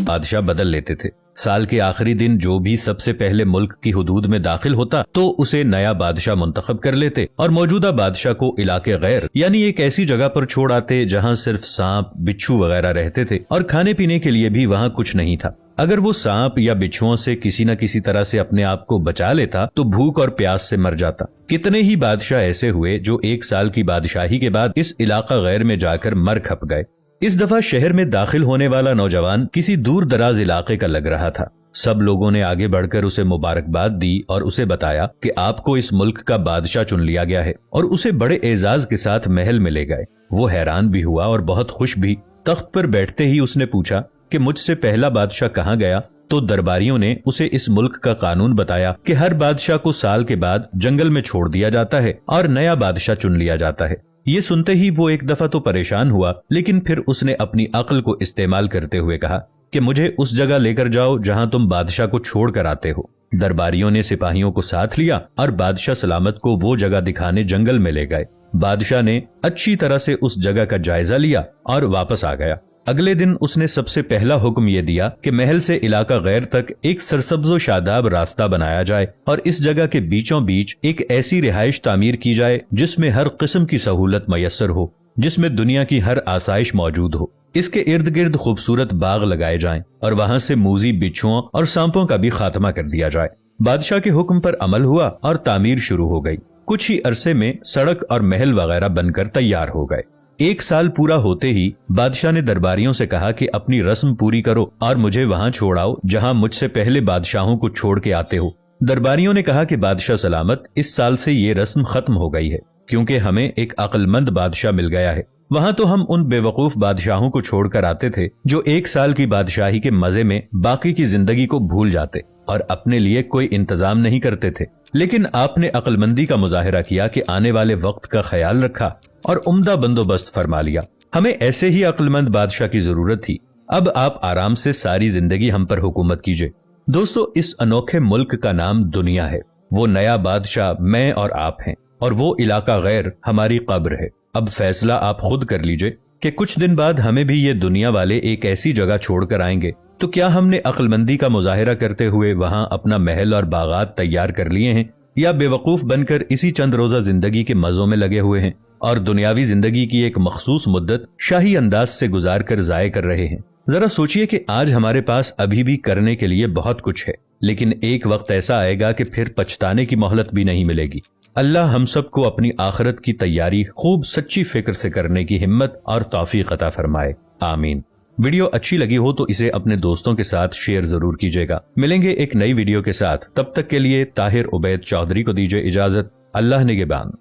बादशाह बदल लेते थे। साल के आखिरी दिन जो भी सबसे पहले मुल्क की हुदूद में दाखिल होता तो उसे नया बादशाह मुंतखब कर लेते और मौजूदा बादशाह को इलाके गैर यानी एक ऐसी जगह पर छोड़ आते जहाँ सिर्फ सांप बिच्छू वगैरह रहते थे और खाने पीने के लिए भी वहाँ कुछ नहीं था। अगर वो सांप या बिच्छुओं से किसी न किसी तरह से अपने आप को बचा लेता तो भूख और प्यास से मर जाता। कितने ही बादशाह ऐसे हुए जो 1 साल की बादशाही के बाद इस इलाका गैर में जाकर मर खप गए। इस दफा शहर में दाखिल होने वाला नौजवान किसी दूर दराज इलाके का लग रहा था। सब लोगों ने आगे बढ़कर उसे मुबारकबाद दी और उसे बताया कि आपको इस मुल्क का बादशाह चुन लिया गया है और उसे बड़े एजाज के साथ महल में ले गए। वो हैरान भी हुआ और बहुत खुश भी। तख्त पर बैठते ही उसने पूछा कि मुझसे पहला बादशाह कहाँ गया? तो दरबारियों ने उसे इस मुल्क का कानून बताया कि हर बादशाह को साल के बाद जंगल में छोड़ दिया जाता है और नया बादशाह चुन लिया जाता है। ये सुनते ही वो एक दफा तो परेशान हुआ, लेकिन फिर उसने अपनी अक्ल को इस्तेमाल करते हुए कहा कि मुझे उस जगह लेकर जाओ जहां तुम बादशाह को छोड़ कर आते हो। दरबारियों ने सिपाहियों को साथ लिया और बादशाह सलामत को वो जगह दिखाने जंगल में ले गए। बादशाह ने अच्छी तरह से उस जगह का जायजा लिया और वापस आ गया। अगले दिन उसने सबसे पहला हुक्म ये दिया कि महल से इलाका गैर तक एक सरसब्जो शादाब रास्ता बनाया जाए और इस जगह के बीचों बीच एक ऐसी रिहाइश तामीर की जाए जिसमें हर किस्म की सहूलत मयसर हो, जिसमें दुनिया की हर आसाइश मौजूद हो। इसके इर्द गिर्द खूबसूरत बाग लगाए जाएं और वहां से मूजी बिच्छुओं और सांपों का भी खात्मा कर दिया जाए। बादशाह के हुक्म पर अमल हुआ और तामीर शुरू हो गई। कुछ ही अरसे में सड़क और महल वगैरह बनकर तैयार हो गए। 1 साल पूरा होते ही बादशाह ने दरबारियों से कहा कि अपनी रस्म पूरी करो और मुझे वहां छोड़ आओ जहां मुझसे पहले बादशाहों को छोड़ के आते हो। दरबारियों ने कहा कि बादशाह सलामत, इस साल से ये रस्म खत्म हो गई है क्योंकि हमें एक अक्लमंद बादशाह मिल गया है। वहां तो हम उन बेवकूफ बादशाहों को छोड़कर आते थे जो 1 साल की बादशाही के मजे में बाकी की जिंदगी को भूल जाते और अपने लिए कोई इंतजाम नहीं करते थे। लेकिन आपने अक्लमंदी का मुजाहिरा किया कि आने वाले वक्त का ख्याल रखा और उम्दा बंदोबस्त फरमा लिया। हमें ऐसे ही अक्लमंद बादशाह की जरूरत थी। अब आप आराम से सारी जिंदगी हम पर हुकूमत कीजिए। दोस्तों, इस अनोखे मुल्क का नाम दुनिया है। वो नया बादशाह मैं और आप हैं और वो इलाका गैर हमारी कब्र है। अब फैसला आप खुद कर लीजिए कि कुछ दिन बाद हमें भी ये दुनिया वाले एक ऐसी जगह छोड़कर आएंगे, तो क्या हमने अक्लमंदी का मुजाहिरा करते हुए वहां अपना महल और बागात तैयार कर लिए हैं या बेवकूफ बनकर इसी चंद रोजा जिंदगी के मजों में लगे हुए हैं और दुनियावी जिंदगी की एक मखसूस मुद्दत शाही अंदाज से गुजार कर जाये कर रहे हैं। जरा सोचिए कि आज हमारे पास अभी भी करने के लिए बहुत कुछ है, लेकिन एक वक्त ऐसा आएगा कि फिर पछताने की मोहलत भी नहीं मिलेगी। अल्लाह हम सबको अपनी आखिरत की तैयारी खूब सच्ची फिक्र से करने की हिम्मत और तौफीक अता फरमाए। आमीन। वीडियो अच्छी लगी हो तो इसे अपने दोस्तों के साथ शेयर जरूर कीजिएगा। मिलेंगे एक नई वीडियो के साथ, तब तक के लिए ताहिर उबैद चौधरी को दीजिए इजाजत। अल्लाह निगहबान।